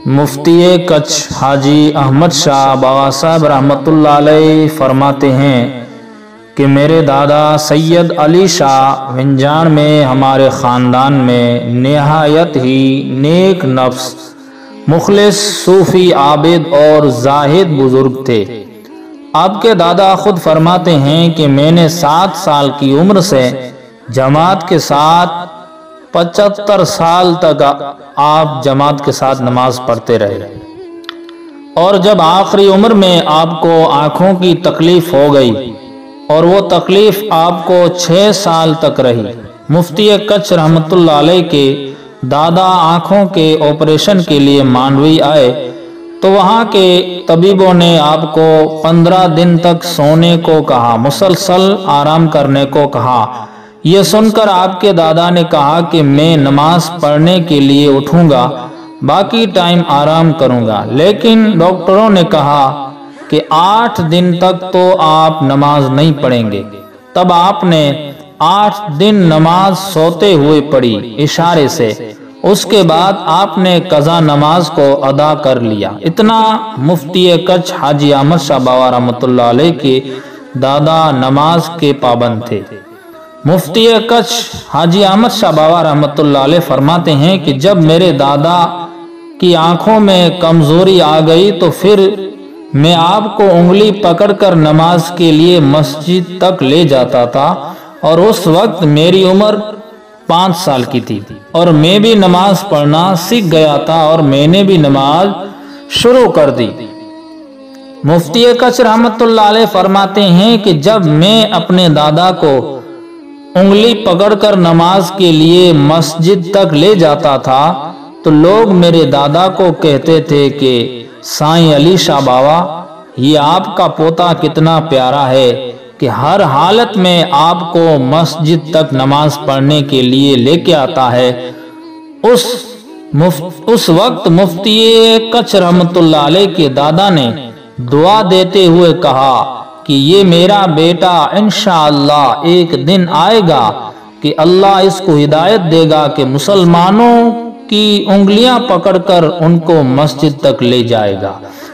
مفتی کچھ حاجی احمد شاہ باوا صاحب رحمۃ اللہ علیہ فرماتے ہیں کہ میرے دادا سید علی شاہ ونجان میں ہمارے خاندان میں نہایت ہی نیک نفس، مخلص، صوفی، عابد اور زاہد بزرگ تھے۔ آپ کے دادا خود فرماتے ہیں کہ میں نے 7 سال کی عمر سے جماعت کے ساتھ 75 سال تک آپ جماعت کے ساتھ نماز پڑھتے رہے، اور جب آخری عمر میں آپ کو آنکھوں کی تکلیف ہو گئی اور وہ تکلیف آپ کو 6 سال تک رہی۔ مفتی کچھ رحمۃ اللہ علیہ کے دادا آنکھوں کے آپریشن کے لیے مانڈوی آئے تو وہاں کے طبیبوں نے آپ کو 15 دن تک سونے کو کہا، مسلسل آرام کرنے کو کہا۔ یہ سن کر آپ کے دادا نے کہا کہ میں نماز پڑھنے کے لیے اٹھوں گا، باقی ٹائم آرام کروں گا، لیکن ڈاکٹروں نے کہا کہ 8 دن تک تو آپ نماز نہیں پڑھیں گے۔ تب آپ نے 8 دن نماز سوتے ہوئے پڑھی اشارے سے، اس کے بعد آپ نے قضا نماز کو ادا کر لیا۔ اتنا مفتی کچھ حاجی احمد شاہ باوا رحمۃ اللہ علیہ کے دادا نماز کے پابند تھے۔ مفتی کچھ حاجی احمد شاہ باوا رحمۃ اللہ علیہ فرماتے ہیں کہ جب میرے دادا کی آنکھوں میں کمزوری آ گئی تو پھر میں آپ کو انگلی پکڑ کر نماز کے لیے مسجد تک لے جاتا تھا، اور اس وقت میری عمر 5 سال کی تھی اور میں بھی نماز پڑھنا سیکھ گیا تھا اور میں نے بھی نماز شروع کر دی۔ مفتی کچھ رحمۃ اللہ علیہ فرماتے ہیں کہ جب میں اپنے دادا کو انگلی پکڑ کر نماز کے لیے مسجد تک لے جاتا تھا تو لوگ میرے دادا کو کہتے تھے کہ سائیں علی شاہ باوا، یہ آپ کا پوتا کتنا پیارا ہے کہ ہر حالت میں آپ کو مسجد تک نماز پڑھنے کے لیے لے کے آتا ہے۔ اس وقت مفتی کچھ رحمۃ اللہ علیہ کے دادا نے دعا دیتے ہوئے کہا کہ یہ میرا بیٹا انشاءاللہ ایک دن آئے گا کہ اللہ اس کو ہدایت دے گا کہ مسلمانوں کی انگلیاں پکڑ کر ان کو مسجد تک لے جائے گا،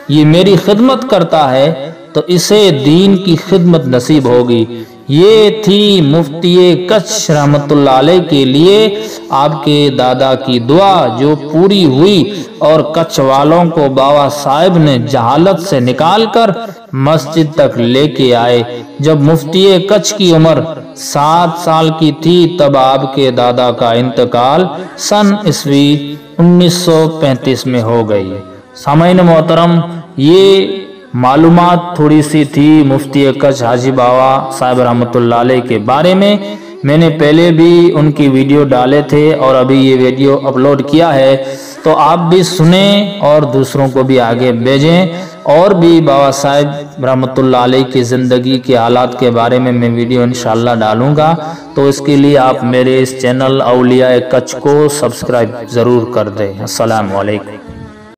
یہ میری خدمت کرتا ہے تو اسے دین کی خدمت نصیب ہوگی۔ یہ تھی مفتی کچھ رحمۃ اللہ علیہ کے لیے آپ کے دادا کی دعا جو پوری ہوئی، اور کچھ والوں کو باوا صاحب نے جہالت سے نکال کر مسجد تک لے کے آئے۔ جب مفتی کچھ کی عمر 7 سال کی تھی تب آپ کے دادا کا انتقال سن عیسوی 1935 میں ہو گئی۔ سامعین محترم، یہ معلومات تھوڑی سی تھی مفتی کچھ حاجی باوا صاحب رحمۃ اللہ علیہ کے بارے میں۔ میں نے پہلے بھی ان کی ویڈیو ڈالے تھے اور ابھی یہ ویڈیو اپلوڈ کیا ہے، تو آپ بھی سنیں اور دوسروں کو بھی آگے بھیجیں۔ اور بھی باوا صاحب رحمۃ اللہ علیہ کی زندگی کے حالات کے بارے میں ویڈیو انشاءاللہ ڈالوں گا، تو اس کے لیے آپ میرے اس چینل اولیاء کچھ کو سبسکرائب ضرور کر دیں۔ السلام علیکم۔